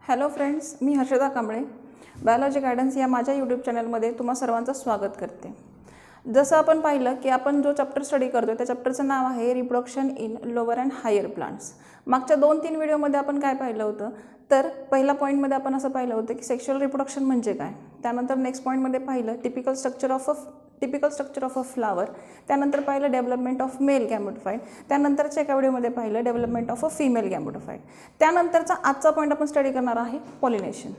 Hello friends, मी Harshada Kamble biology guidance या माझ्या YouTube चॅनलमध्ये तुम्हा सर्वांचं स्वागत करते। जसं आपण पाहिलं की आपण जो चॅप्टर स्टडी करतोय त्या चॅप्टरचं नाव आहे reproduction in lower and higher plants. मागच्या 2-3 व्हिडिओमध्ये आपण काय पाहिलं होतं, तर पहिला पॉईंटमध्ये आपण असं पाहिलं होतं की सेक्शुअल रिप्रोडक्शन म्हणजे काय, त्यानंतर नेक्स्ट पॉईंटमध्ये पाहिलं typical structure of a flower, त्यानंतर पाहिलं डेव्हलपमेंट ऑफ मेल गॅमेटोफाइट, त्यानंतरच्या एका व्हिडिओमध्ये पाहिलं डेव्हलपमेंट ऑफ अ फिमेल गॅमेटोफाइट, त्यानंतरचा आजचा पॉईंट आपण स्टडी करणार आहे पॉलिनेशन।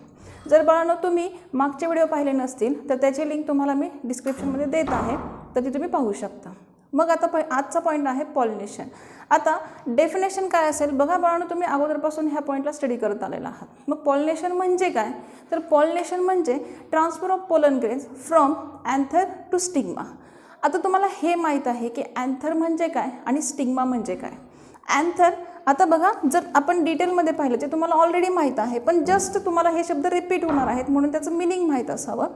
जर बाळांनो तुम्ही मागचे व्हिडिओ पाहिले नसतील तर त्याची लिंक तुम्हाला मी डिस्क्रिप्शनमध्ये देत आहे, तर ती तुम्ही पाहू शकता। मग आता आजचा पॉईंट आहे पॉलिनेशन। आता डेफिनेशन काय असेल बघा बाळांनो, तुम्ही अगोदरपासून ह्या पॉईंटला स्टडी करत आलेला आहात। मग पॉलिनेशन म्हणजे काय, तर पॉलिनेशन म्हणजे transfer of pollen grains from anther to stigma. आता तुम्हाला हे माहीत आहे की अँथर म्हणजे काय आणि स्टिग्मा म्हणजे काय। अँथर आता बघा, जर आपण डिटेलमध्ये पाहिलं ते तुम्हाला ऑलरेडी माहीत आहे, पण जस्ट तुम्हाला हे शब्द रिपीट होणार आहेत म्हणून त्याचं मिनिंग माहीत असावं।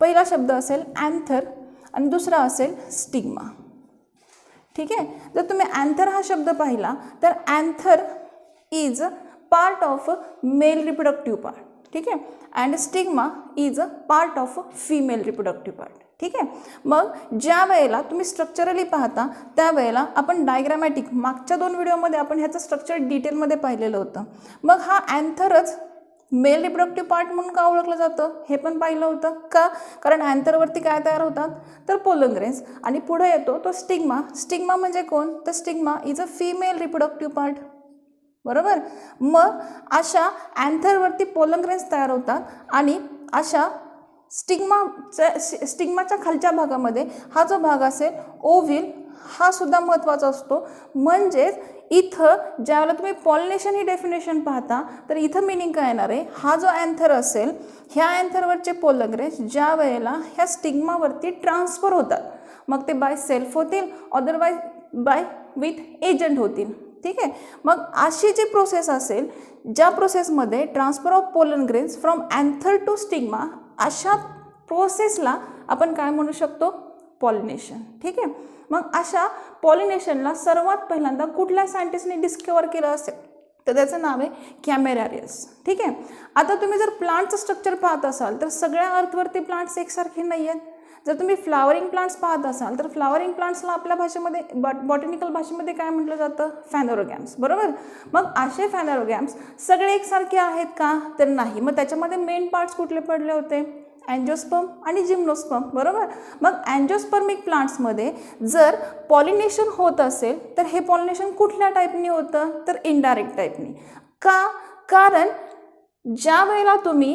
पहिला शब्द असेल अँथर आणि दुसरा असेल स्टिग्मा। ठीक आहे, जर तुम्ही अँथर हा शब्द पाहिला तर anther is part of male reproductive part, ठीक आहे, and stigma is part of female reproductive part. ठीक आहे, मग ज्या वेळेला तुम्ही स्ट्रक्चरली पाहता त्यावेळेला आपण डायग्रामॅटिक मागच्या 2 व्हिडिओमध्ये आपण ह्याचं स्ट्रक्चर डिटेलमध्ये पाहिलेलं होतं। मग हा अँथरच मेल रिप्रोडक्टिव्ह पार्ट म्हणून का ओळखलं जातं हे पण पाहिलं होतं का, कारण अँथरवरती काय तयार होतात तर पोलन ग्रेन्स, आणि पुढे येतो तो स्टिग्मा। स्टिग्मा म्हणजे कोण, तर stigma is a female reproductive part, बरोबर। मग अशा अँथरवरती पोलन ग्रेन्स तयार होतात आणि अशा स्टिग्माच्या खालच्या भागामध्ये हा जो भाग असेल ओव्हिल, हा सुद्धा महत्त्वाचा असतो। म्हणजेच इथं ज्यावेळेला तुम्ही पॉलिनेशन ही डेफिनेशन पाहता तर इथं मिनिंग काय येणार आहे, हा जो अँथर असेल ह्या अँथरवरचे पोलन ग्रेन्स ज्या वेळेला ह्या स्टिग्मावरती ट्रान्सफर होतात, मग ते बाय सेल्फ होतील अदरवाईज बाय विथ एजंट होतील। ठीक आहे, मग अशी जी प्रोसेस असेल ज्या प्रोसेसमध्ये transfer of pollen grains from anther to stigma, अशा प्रोसेसला आपण काय म्हणू शकतो, पॉलिनेशन। ठीक आहे, मग अशा पॉलिनेशनला सर्वात पहिल्यांदा कुठल्या सायंटिस्टने डिस्कवर केलं असेल तर त्याचं नाव आहे कॅमेरारियस। ठीक आहे, आता तुम्ही जर प्लांटचं स्ट्रक्चर पाहत असाल तर सगळ्या अर्थवरती प्लांट्स एकसारखे नाही आहेत। जर तुम्ही फ्लावरिंग प्लांट्स पाहत असाल तर फ्लावरिंग प्लांट्सला आपल्या भाषेमध्ये बॉटॅनिकल भाषेमध्ये काय म्हटलं जातं, फॅनोरोगॅम्स, बरोबर। मग असे फॅनोरोगॅम्स सगळे एकसारखे आहेत का, तर नाही। मग त्याच्यामध्ये मेन पार्ट्स कुठले पडले होते, अँजिओस्पर्म आणि जिम्नोस्पर्म, बरोबर। मग अँजिओस्पर्मिक प्लांट्समध्ये जर पॉलिनेशन होत असेल तर हे पॉलिनेशन कुठल्या टाईपनी होतं, तर इनडायरेक्ट टाईपनी। का, कारण ज्या वेळेला तुम्ही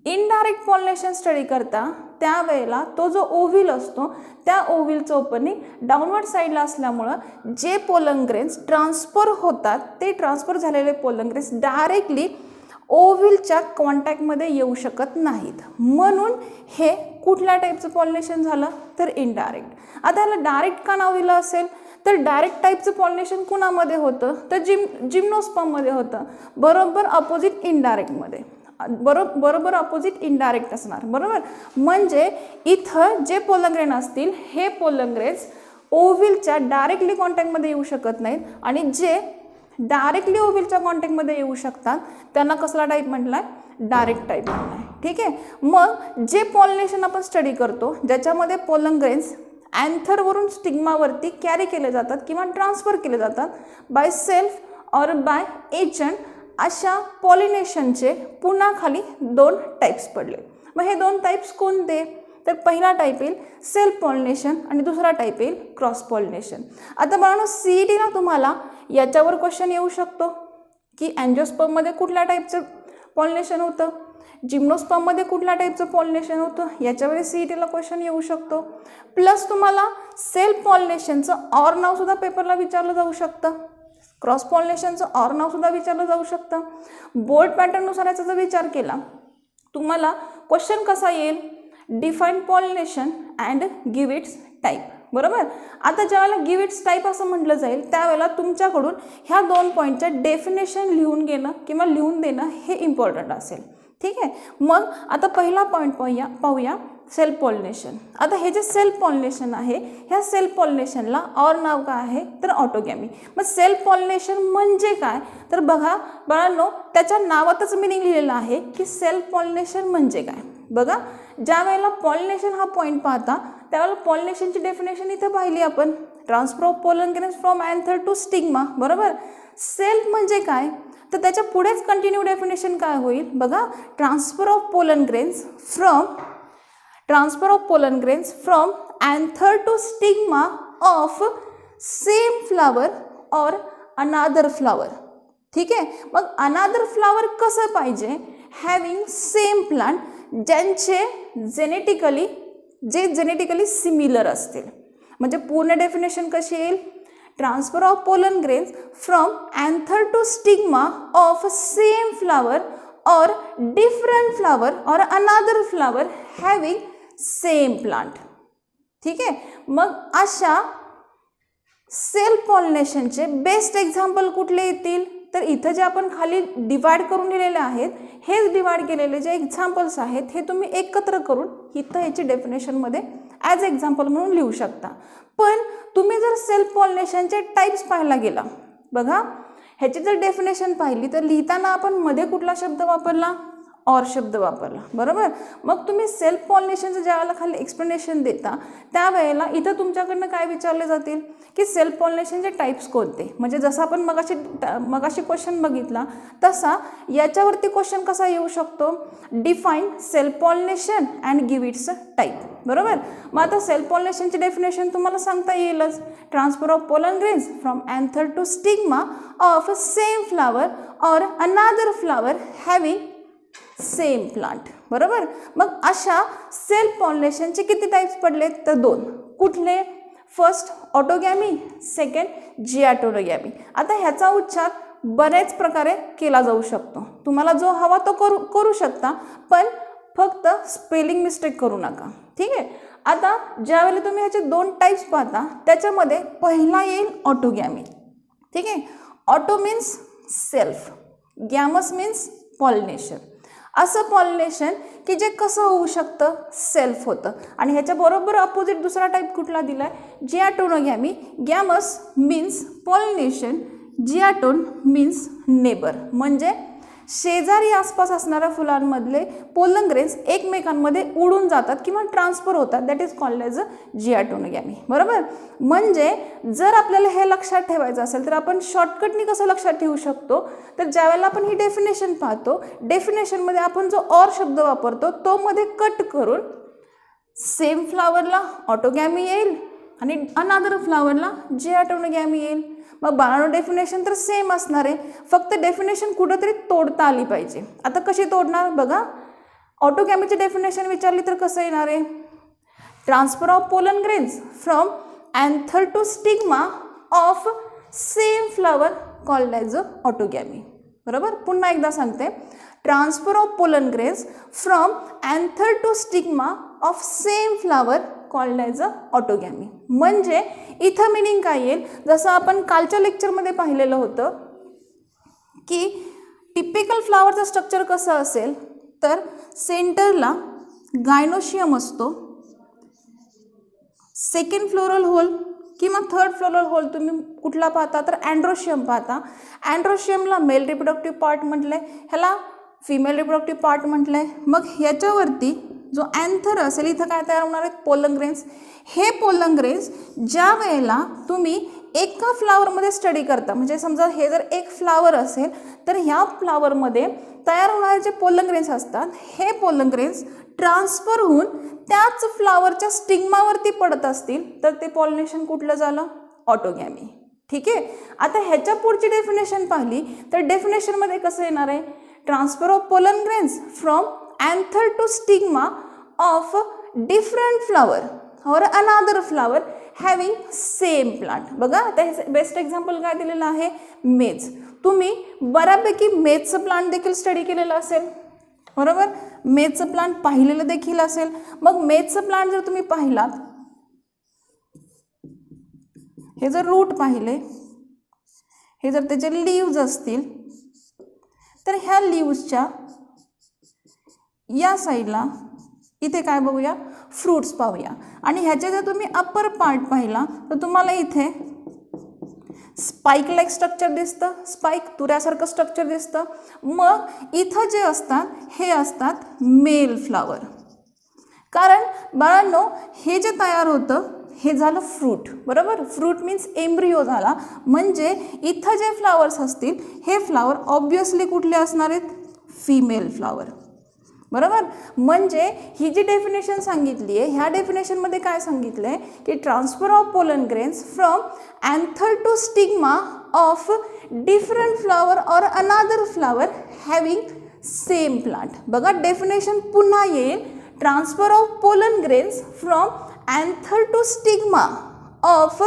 इनडायरेक्ट पॉलिनेशन स्टडी करता त्यावेळेला तो जो ओव्हिल असतो त्या ओव्हिलचं ओपनिंग डाऊनवर्ड साईडला असल्यामुळं जे पोलन ग्रेन्स ट्रान्सफर होतात ते ट्रान्सफर झालेले पोलन ग्रेन्स डायरेक्टली ओव्हिलच्या कॉन्टॅक्टमध्ये येऊ शकत नाहीत, म्हणून हे कुठल्या टाईपचं पॉलिनेशन झालं तर इनडायरेक्ट। आता याला डायरेक्ट का नाव दिलं असेल, तर डायरेक्ट टाईपचं पॉलिनेशन कुणामध्ये होतं तर जिम्नोस्पर्ममध्ये होतं, बरोबर अपोजिट इनडायरेक्टमध्ये, बरोबर अपोजिट इनडायरेक्ट असणार, बरोबर। म्हणजे इथं जे पोलन ग्रेन असतील हे पोलन ग्रेन्स ओव्हिलच्या डायरेक्टली कॉन्टॅक्टमध्ये येऊ शकत नाहीत, आणि जे डायरेक्टली ओव्हिलच्या कॉन्टॅक्टमध्ये येऊ शकतात त्यांना कसला टाईप म्हटलाय, डायरेक्ट टाईप म्हटलाय। ठीक आहे, मग जे पॉलिनेशन आपण स्टडी करतो ज्याच्यामध्ये पोलन ग्रेन्स अँथरवरून स्टिग्मावरती कॅरी केले जातात किंवा ट्रान्सफर केले जातात by self or bye agent, अशा पॉलिनेशनचे पुन्हा खाली 2 टाईप्स पडले। मग हे 2 टाईप्स कोणते, तर पहिला टाईप येईल सेल्फ पॉलिनेशन आणि दुसरा टाईप येईल क्रॉस पॉलिनेशन। आता बाळांनो सीईटीला तुम्हाला याच्यावर क्वेश्चन येऊ शकतो की अँजिओस्पर्ममध्ये कुठल्या टाईपचं पॉलिनेशन होतं, जिम्नोस्पर्ममध्ये कुठल्या टाईपचं पॉलिनेशन होतं, याच्यावर सीईटीला क्वेश्चन येऊ शकतो। प्लस तुम्हाला सेल्फ पॉलिनेशनचं ऑर नाव सुद्धा पेपरला विचारलं जाऊ शकतं, क्रॉस पॉलिनेशनचं ऑर नाव सुद्धा विचारलं जाऊ शकतं। बोर्ड पॅटर्ननुसार याचा जर विचार केला तुम्हाला क्वेश्चन कसा येईल, define pollination and give its type, बरोबर। आता ज्यावेळेला गिव्ह इट्स टाईप असं म्हटलं जाईल त्यावेळेला तुमच्याकडून ह्या 2 पॉईंटचं डेफिनेशन लिहून घेणं किंवा लिहून देणं हे इम्पॉर्टंट असेल। ठीक आहे. मग आता पहिला पॉईंट पाहूया सेल्फ पॉलिनेशन. आता हे जे सेल्फ पॉलिनेशन आहे, ह्या सेल्फ पॉलिनेशनला और नाव काय आहे तर ऑटोगॅमी. मग सेल्फ पॉलिनेशन म्हणजे काय तर बघा बाळांनो, त्याच्या नावातच मिनिंग लिहिलेलं आहे की सेल्फ पॉलिनेशन म्हणजे काय. बघा, ज्या वेळेला पॉलिनेशन हा पॉईंट पाहता त्यावेळेला पॉलिनेशनची डेफिनेशन इथं पाहिली आपण, transfer of pollen grains from anther to stigma, बरोबर. सेल्फ म्हणजे काय तर त्याच्या पुढेच कंटिन्यू डेफिनेशन काय होईल बघा, transfer of pollen grains from anther to stigma of same flower or another flower. ठीक आहे. मग अनादर फ्लावर कसं पाहिजे, हॅविंग सेम प्लांट, ज्यांचे जेनेटिकली सिमिलर असतील. म्हणजे पूर्ण डेफिनेशन कशी येईल, transfer of pollen grains from anther to stigma of same flower or different flower or another flower having same plant. ठीक आहे. मग अशा सेल्फ पॉलिनेशनचे बेस्ट एक्झाम्पल कुठले येतील तर इथं जे आपण खाली डिवाइड करून दिलेले आहेत, हेच डिवाइड केलेले जे एक्झाम्पल्स आहेत हे तुम्ही एकत्र करून इथं ह्याची डेफिनेशनमध्ये ॲज एक्झाम्पल म्हणून लिहू शकता. पण तुम्ही जर सेल्फ पॉलिनेशनचे टाईप्स पाहायला गेला, बघा ह्याची जर डेफिनेशन पाहिली तर लिहिताना आपण मध्ये कुठला शब्द वापरला, और शब्द वापरला, बरोबर. मग तुम्ही सेल्फ पॉलिनेशनचं ज्यावेळेला खाली एक्सप्लेनेशन देता त्यावेळेला इथं तुमच्याकडनं काय विचारले जातील की सेल्फ पॉलिनेशनचे टाईप्स कोणते. म्हणजे जसं आपण मगाशी क्वेश्चन बघितला तसा याच्यावरती क्वेश्चन कसा येऊ शकतो, define self pollination and give its type, बरोबर. मग आता सेल्फ पॉलिनेशनची डेफिनेशन तुम्हाला सांगता येईलच, transfer of pollen grains from anther to stigma of same flower or another flower having same plant, बरोबर. मग अशा सेल्फ पॉलिनेशनचे किती टाईप्स पडले तर 2. कुठले, फर्स्ट ऑटोगॅमी, सेकंड जिॲटोनोगॅमी. आता ह्याचा उच्चार बऱ्याच प्रकारे केला जाऊ शकतो, तुम्हाला जो हवा तो करू शकता, पण फक्त स्पेलिंग मिस्टेक करू नका. ठीक आहे. आता ज्यावेळेला तुम्ही ह्याचे 2 टाईप्स पाहता त्याच्यामध्ये पहिला येईल ऑटोगॅमी. ठीक आहे. Auto means self, gamos means pollination. असं पॉलिनेशन की जे कसं होऊ शकतं, सेल्फ होतं. आणि ह्याच्या बरोबर अपोजिट दुसरा टाईप कुठला दिला आहे, जिॲटोनोगॅमी. गॅमस मीन्स पॉलिनेशन, जिॲटोन मीन्स नेबर. म्हणजे शेजारी आसपास असणाऱ्या फुलांमधले पोलन ग्रेन्स एकमेकांमध्ये उडून जातात किंवा ट्रान्सफर होतात, that is called as a geitonogamy, बरोबर. म्हणजे जर आपल्याला हे लक्षात ठेवायचं असेल तर आपण शॉर्टकटनी कसं लक्षात ठेवू शकतो तर ज्यावेळेला आपण ही डेफिनेशन पाहतो, डेफिनेशनमध्ये आपण जो और शब्द वापरतो तो मध्ये कट करून सेम फ्लावरला ऑटोगॅमी येईल आणि अनादर फ्लावरला जिॲटोनोगॅमी येईल. मग बाळांनो डेफिनेशन तर सेम असणार आहे, फक्त डेफिनेशन कुठंतरी तोडता आली पाहिजे. आता कशी तोडणार बघा, ऑटोगॅमीची डेफिनेशन विचारली तर कसं येणार आहे, transfer of pollen grains from anther to stigma of same flower called as a autogamy, बरोबर. पुन्हा एकदा सांगते, transfer of pollen grains from anther to stigma of same flower called as a autogamy. म्हणजे इथं मिनिंग काय येईल, जसं आपण कालच्या लेक्चरमध्ये पाहिलेलं होतं की टिपिकल फ्लावरचं स्ट्रक्चर कसं असेल तर सेंटरला गायनोशियम असतो, सेकंड फ्लोरल होल किंवा थर्ड फ्लोरल होल तुम्ही कुठला पाहता तर अँड्रोशियम पाहता. अँड्रोशियमला मेल रिप्रोडक्टिव्ह पार्ट म्हटलंय, ह्याला फिमेल रिप्रोडक्टिव्ह पार्ट म्हटलंय. मग ह्याच्यावरती जो अँथर असेल इथं काय तयार होणार आहेत, पोलन ग्रेन्स. हे पोलन ग्रेन्स ज्या वेळेला तुम्ही एका फ्लावरमध्ये स्टडी करता, म्हणजे समजा हे जर एक फ्लावर असेल तर ह्या फ्लावरमध्ये तयार होणारे जे पोलन ग्रेन्स असतात हे पोलन ग्रेन्स ट्रान्सफर होऊन त्याच फ्लावरच्या स्टिग्मावरती पडत असतील तर ते पॉलिनेशन कुठलं झालं, ऑटोगॅमी. ठीक आहे. आता ह्याच्या पुढची डेफिनेशन पाहिली तर डेफिनेशनमध्ये कसं येणार आहे, transfer of pollen grains from anther to stigma of different flower or another flower having same plant. बघा आता हे बेस्ट एक्झाम्पल काय दिलेलं आहे, मेज. तुम्ही बऱ्यापैकी मेजचं प्लांट देखील स्टडी केलेलं असेल, बरोबर. मेजचं प्लांट पाहिलेलं देखील असेल. मग मेजचं प्लांट जर तुम्ही पाहिलात, हे जर रूट पाहिले, हे जर त्याचे लीव्ज असतील तर ह्या लीव्सच्या या साईडला इथे काय बघूया, फ्रूट्स पाहूया. आणि ह्याचे जर तुम्ही अप्पर पार्ट पाहिला तर तुम्हाला इथे स्पाइक लाईक स्ट्रक्चर दिसतं, स्पाइक तुऱ्यासारखं स्ट्रक्चर दिसतं. मग इथं जे असतात हे असतात मेल फ्लावर. कारण बाळांनो हे जे तयार होतं हे झालं फ्रूट, बरोबर. फ्रूट मीन्स एम्ब्रियो झाला. म्हणजे इथं जे फ्लावर्स असतील हे फ्लावर ऑब्वियसली कुठले असणार आहेत, फिमेल फ्लावर, बरोबर. म्हणजे ही जी डेफिनेशन सांगितली आहे ह्या डेफिनेशनमध्ये काय सांगितलं आहे की transfer of pollen grains from anther to stigma of different flower or another flower having same plant. बघा डेफिनेशन पुन्हा येईल, transfer of pollen grains from anther to stigma of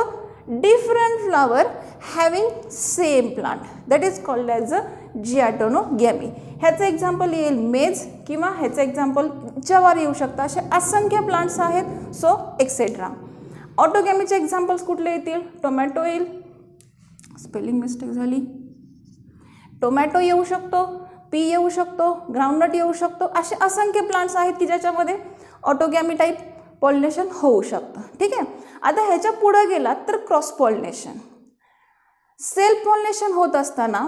different flower having same plant, that is called as a geitonogamy. ह्याचं example येईल मेज किंवा ह्याचं example जवार येऊ शकतं. असे असंख्य प्लांट्स आहेत. So etcetera. ऑटोगॅमीचे एक्झाम्पल्स कुठले येतील, टोमॅटो येईल, स्पेलिंग मिस्टेक झाली, टोमॅटो येऊ शकतो, पी येऊ शकतो, ग्राउंडनट येऊ शकतो. असे असंख्य प्लांट्स आहेत की ज्याच्यामध्ये ऑटोगॅमी टाईप पॉलिनेशन होऊ शकतं. ठीक आहे. आता ह्याच्या पुढं गेलात तर क्रॉस पॉलिनेशन. सेल्फ पॉलिनेशन होत असताना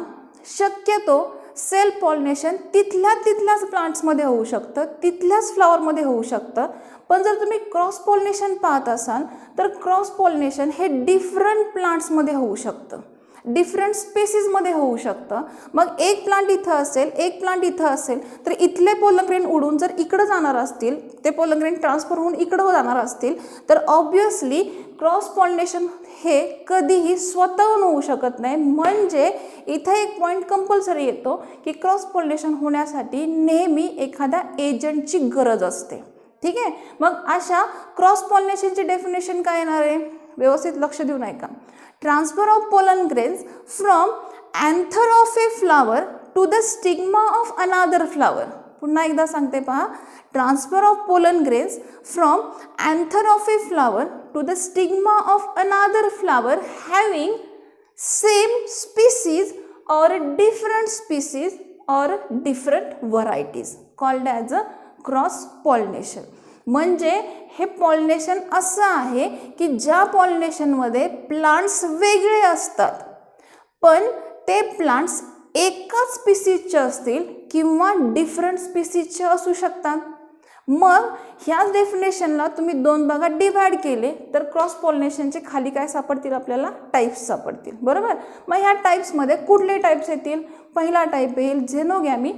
शक्यतो सेल्फ पॉलिनेशन तिथल्याच प्लांट्समध्ये होऊ शकतं, तिथल्याच फ्लॉवरमध्ये होऊ शकतं. पण जर तुम्ही क्रॉस पॉलिनेशन पाहत असाल तर क्रॉस पॉलिनेशन हे डिफरंट प्लांट्समध्ये होऊ शकतं, डिफरंट स्पेसीजमध्ये होऊ शकतं. मग एक प्लांट इथं असेल, एक प्लांट इथं असेल तर इथले पोलन ग्रेन उडून जर इकडं जाणार असतील, ते पोलन ग्रेन ट्रान्सफर होऊन इकडं जाणार असतील तर ऑब्वियसली क्रॉस पॉलिनेशन हे कधीही स्वतःहून होऊ शकत नाही. म्हणजे इथं एक पॉईंट कंपल्सरी येतो की क्रॉस पॉलिनेशन होण्यासाठी नेहमी एखाद्या एजंटची गरज असते. ठीक आहे. मग अशा क्रॉस पॉलिनेशनची डेफिनेशन काय येणार आहे, व्यवस्थित लक्ष देऊन ऐका. Transfer of pollen grains from anther of a flower to the stigma of another flower. पुन्हा एकदा सांगते पहा, transfer of pollen grains from anther of a flower to the stigma of another flower having same species or different species or different varieties called as a cross pollination. म्हणजे हे pollination असं आहे की ज्या पॉलिनेशनमध्ये प्लांट्स वेगळे असतात पण ते प्लांट्स एकाच स्पीसीजचे असतील किंवा डिफरंट स्पीसीजचे असू शकतात. मग ह्याच डेफिनेशनला तुम्ही दोन भागात डिव्हाइड केले तर क्रॉस पॉलिनेशनचे खाली काय सापडतील आपल्याला, टाईप्स सापडतील, बरोबर. मग ह्या टाईप्समध्ये कुठले टाईप्स येतील, पहिला टाईप येईल झेनोगॅमी,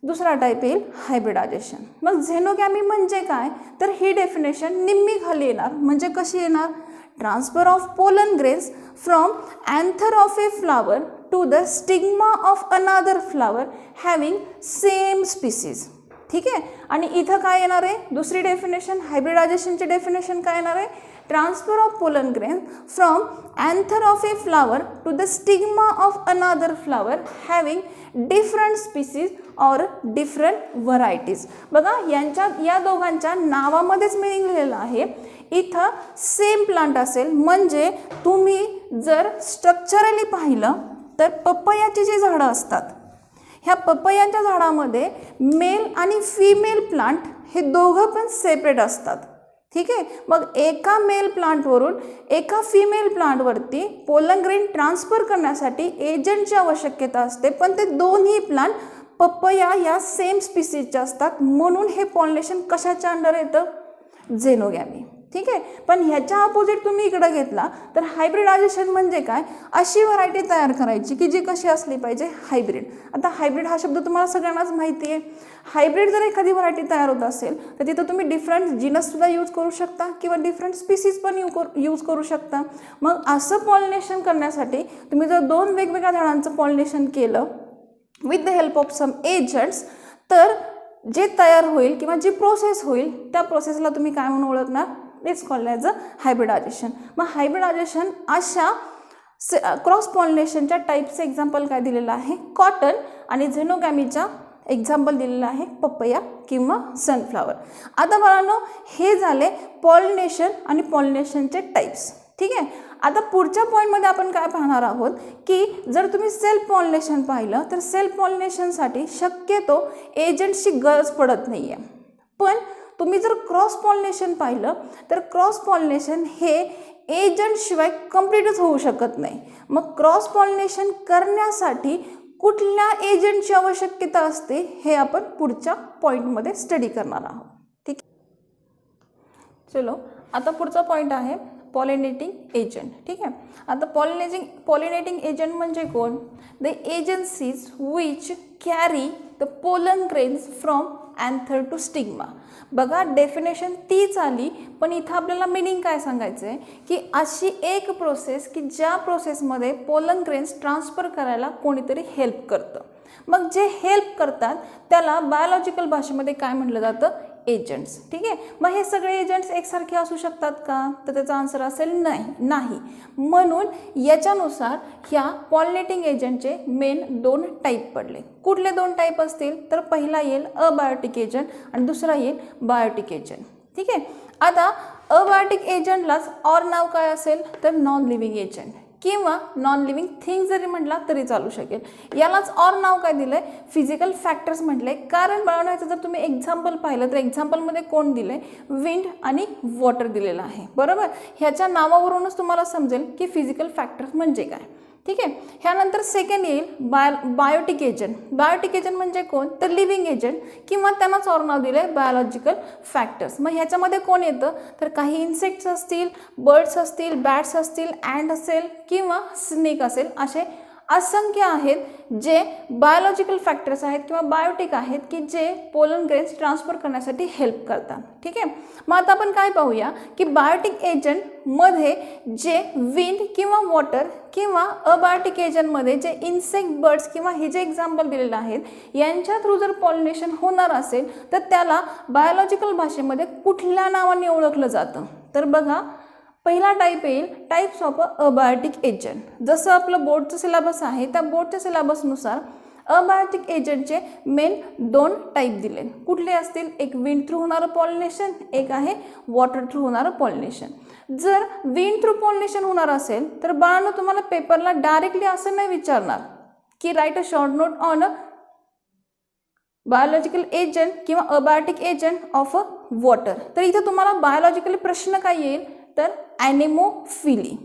दुसरा टाईप येईल हायब्रिडायझेशन. मग झेनोगॅमी म्हणजे काय तर ही डेफिनेशन निम्मी खाली येणार. म्हणजे कशी येणार, transfer of pollen grains from anther of a flower to the stigma of another flower having same species. ठीक आहे. आणि इथं काय येणार आहे, दुसरी डेफिनेशन हायब्रिडायझेशनची डेफिनेशन काय येणार आहे, transfer of pollen grain from anther of a flower to the stigma of another flower having different species or different varieties. बघा या दोघांच्या नावामध्येच मिनिंग लिहिलेलं आहे. इथं सेम प्लांट असेल म्हणजे तुम्ही जर स्ट्रक्चरली पाहिलं तर पपयाची जी झाडं असतात ह्या पपयांच्या झाडामध्ये मेल आणि फिमेल प्लांट हे दोघं पण सेपरेट असतात. ठीक आहे. मग एका मेल प्लांटवरून एका फिमेल प्लांटवरती पोलन ग्रेन ट्रान्सफर करण्यासाठी एजंटची आवश्यकता असते पण ते दोन्ही प्लांट पपया या सेम स्पीसीजचे असतात. म्हणून हे पॉलिनेशन कशाच्या अंडर येतं, झेनोगॅमी. ठीक आहे. पण ह्याच्या अपोजिट तुम्ही इकडं घेतला तर हायब्रिडायझेशन म्हणजे काय, अशी व्हरायटी तयार करायची की जी कशी असली पाहिजे, हायब्रिड. आता हायब्रिड हा शब्द तुम्हाला सगळ्यांनाच माहिती आहे. हायब्रिड जर एखादी व्हरायटी तयार होत असेल तर तिथं तुम्ही डिफरंट जीनससुद्धा यूज करू शकता किंवा डिफरंट स्पीसीज पण यूज करू शकता. मग असं पॉलिनेशन करण्यासाठी तुम्ही जर दोन वेगवेगळ्या झाडांचं पॉलिनेशन केलं with the help of some agents तर जे तयार होईल किंवा जी प्रोसेस होईल त्या प्रोसेसला तुम्ही काय म्हणून ओळखणार, it's called as a hybridization. मग हायब्रिडायझेशन अशा क्रॉस पॉलिनेशनच्या टाईपचं एक्झाम्पल काय दिलेलं आहे, कॉटन, आणि झेनोगॅमीच्या एक्झाम्पल दिलेलं आहे पपया किंवा सनफ्लावर. आता बाळांनो हे झाले पॉलिनेशन आणि पॉलिनेशनचे टाईप्स. ठीक आहे. आता पुढच्या पॉईंटमध्ये आपण काय पाहणार आहोत की जर तुम्ही सेल्फ पॉलिनेशन पाहिलं तर सेल्फ पॉलिनेशनसाठी शक्यतो एजंट्सची गरज पडत नाही आहे. पण तुम्ही जर क्रॉस पॉलिनेशन पाहिलं तर क्रॉस पॉलिनेशन हे एजंटशिवाय कम्प्लीटच होऊ शकत नाही. मग क्रॉस पॉलिनेशन करण्यासाठी कुठल्या एजंटची आवश्यकता असते हे आपण पुढच्या पॉईंटमध्ये स्टडी करणार आहोत. ठीक. चलो आता पुढचा पॉईंट आहे पॉलिनेटिंग एजंट. ठीक आहे. आता पॉलिनेटिंग एजंट म्हणजे कोण? The agencies which carry the pollen grains from anther to stigma. बघा डेफिनेशन तीच आली, पण इथं आपल्याला मिनिंग काय सांगायचं आहे की अशी एक प्रोसेस की ज्या प्रोसेसमध्ये पोलन ग्रेन्स ट्रान्सफर करायला कोणीतरी हेल्प करतं. मग जे हेल्प करतात त्याला बायोलॉजिकल भाषेमध्ये काय म्हटलं जातं? एजंट्स. ठीक आहे. मग हे सगळे एजंट्स एकसारखे असू शकतात का? तर त्याचा आन्सर असेल नाही. म्हणून याच्यानुसार ह्या पॉलिनेटिंग एजंटचे मेन 2 टाईप पडले. कुठले 2 टाईप असतील? तर पहिला येईल अबायोटिक एजंट आणि दुसरा येईल बायोटिक एजंट. ठीक आहे. आता अबायोटिक एजंटलाच और नाव काय असेल? तर नॉन लिव्हिंग एजंट किंवा नॉन लिव्हिंग थिंग जरी म्हटला तरी चालू शकेल. यालाच और नाव काय दिलंय? फिजिकल फॅक्टर्स म्हटलंय. कारण बनवण्याचं जर तुम्ही एक्झाम्पल पाहिलं तर एक्झाम्पलमध्ये कोण दिलंय? विंड आणि वॉटर दिलेलं आहे. बरोबर. ह्याच्या नावावरूनच तुम्हाला समजेल की फिजिकल फॅक्टर्स म्हणजे काय. ठीक आहे. ह्यानंतर सेकंड येईल बायोटिक एजंट. बायोटिक एजंट म्हणजे कोण? तर लिव्हिंग एजंट किंवा त्यांनाच और नाव दिलंय बायोलॉजिकल फॅक्टर्स. मग ह्याच्यामध्ये कोण येतं? तर काही इन्सेक्ट्स असतील, बर्ड्स असतील, बॅट्स असतील, अँड असेल किंवा स्नेक असेल, असे असंख्य आहेत जे बायोलॉजिकल फॅक्टर्स आहेत किंवा बायोटिक आहेत की जे पोलन ग्रेन्स ट्रान्सफर करण्यासाठी हेल्प करतात. ठीक आहे. मग आता आपण काय पाहूया की बायोटिक एजंटमध्ये जे विंड किंवा वॉटर किंवा अबायोटिक एजंटमध्ये जे इन्सेक्ट, बर्ड्स किंवा हे जे एक्झाम्पल दिलेलं आहेत यांच्या थ्रू जर पॉलिनेशन होणार असेल तर त्याला बायोलॉजिकल भाषेमध्ये कुठल्या नावाने ओळखलं जातं? तर बघा पहिला टाईप येईल टाईप्स ऑफ अबायोटिक एजंट. जसं आपलं बोर्डचं सिलेबस आहे त्या बोर्डच्या सिलेबसनुसार अबायोटिक एजंटचे मेन 2 टाईप दिले. कुठले असतील? एक विंड थ्रू होणारं पॉलिनेशन, एक आहे वॉटर थ्रू होणारं पॉलिनेशन. जर विंड थ्रू पॉलिनेशन होणार असेल तर बाळांनो तुम्हाला पेपरला डायरेक्टली असं नाही विचारणार की write a short note on a biological agent किंवा abiotic agent of a water. तर इथं तुम्हाला बायोलॉजिकल प्रश्न काय येईल? तर ॲनेमोफिली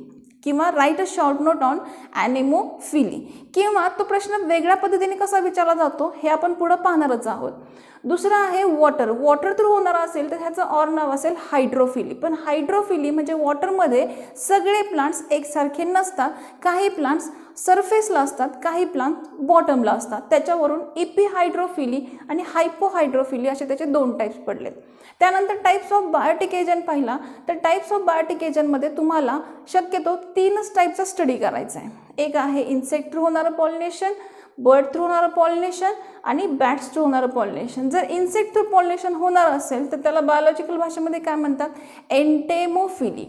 किंवा write a short note on anemophily. किंवा तो प्रश्न वेगळ्या पद्धतीने कसा विचारला जातो हे आपण पुढे पाहणारच आहोत. दुसरा आहे वॉटर. वॉटर थ्रू होणार असेल तर ह्याचं और नाव असेल हायड्रोफिली. पण हायड्रोफिली म्हणजे वॉटरमध्ये सगळे प्लांट्स एकसारखे नसतात. काही प्लांट्स सरफेसला असतात, काही प्लांट बॉटमला असतात. त्याच्यावरून इपिहायड्रोफिली आणि हायपोहायड्रोफिली असे त्याचे 2 टाईप्स पडलेत. त्यानंतर टाईप्स ऑफ बायोटिक एजंट पाहिला तर टाईप्स ऑफ बायोटिक एजंटमध्ये तुम्हाला शक्यतो 3च टाईपचा स्टडी करायचा आहे. एक आहे इन्सेक्ट थ्रू होणारं पॉलिनेशन, बर्ड थ्रू होणारं पॉलिनेशन आणि बॅट्स थ्रू होणारं पॉलिनेशन. जर इन्सेक्ट थ्रू पॉलिनेशन होणार असेल तर त्याला बायोलॉजिकल भाषेमध्ये काय म्हणतात? एंटेमोफिली.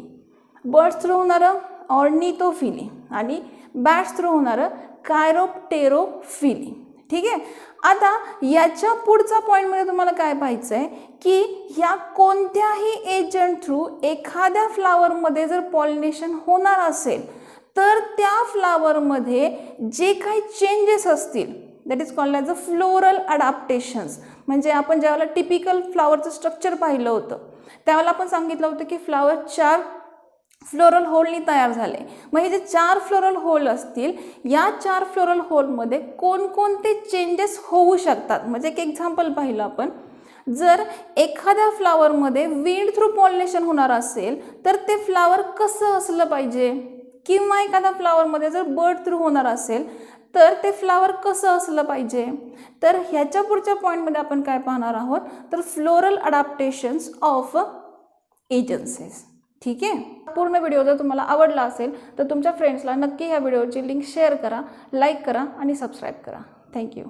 बर्ड्स थ्रू होणारं ऑर्निथोफिली आणि बॅट्स थ्रू होणारं कायरोप्टेरोफिली. ठीक आहे. आता याच्या पुढचा पॉईंटमध्ये तुम्हाला काय पाहायचं आहे की ह्या कोणत्याही एजंट थ्रू एखाद्या फ्लावरमध्ये जर पॉलिनेशन होणार असेल तर त्या फ्लावरमध्ये जे काही चेंजेस असतील that is called as a floral adaptations. म्हणजे आपण ज्यावेळेला टिपिकल फ्लावरचं स्ट्रक्चर पाहिलं होतं त्यावेळेला आपण सांगितलं होतं की फ्लावर 4 फ्लोरल होलनी तयार झाले. मग हे जे 4 फ्लोरल होल असतील या 4 फ्लोरल होलमध्ये कोणकोणते चेंजेस होऊ शकतात? म्हणजे एक एक्झाम्पल पाहिलं आपण. जर एखाद्या फ्लावरमध्ये विंड थ्रू पॉलिनेशन होणार असेल तर ते फ्लावर कसं असलं पाहिजे? किंवा एखाद्या फ्लावरमध्ये जर बर्ड थ्रू होणार असेल तर ते फ्लावर कसं असलं पाहिजे? तर ह्याच्या पुढच्या पॉईंटमध्ये आपण काय पाहणार आहोत? तर फ्लोरल अडॅप्टेशन्स ऑफ एजन्सीज. ठीक आहे. पूर्ण व्हिडिओ जर तुम्हाला आवडला असेल तर तुमच्या फ्रेंड्सला नक्की ह्या व्हिडिओची लिंक शेअर करा, लाईक करा आणि सबस्क्राईब करा. थँक्यू.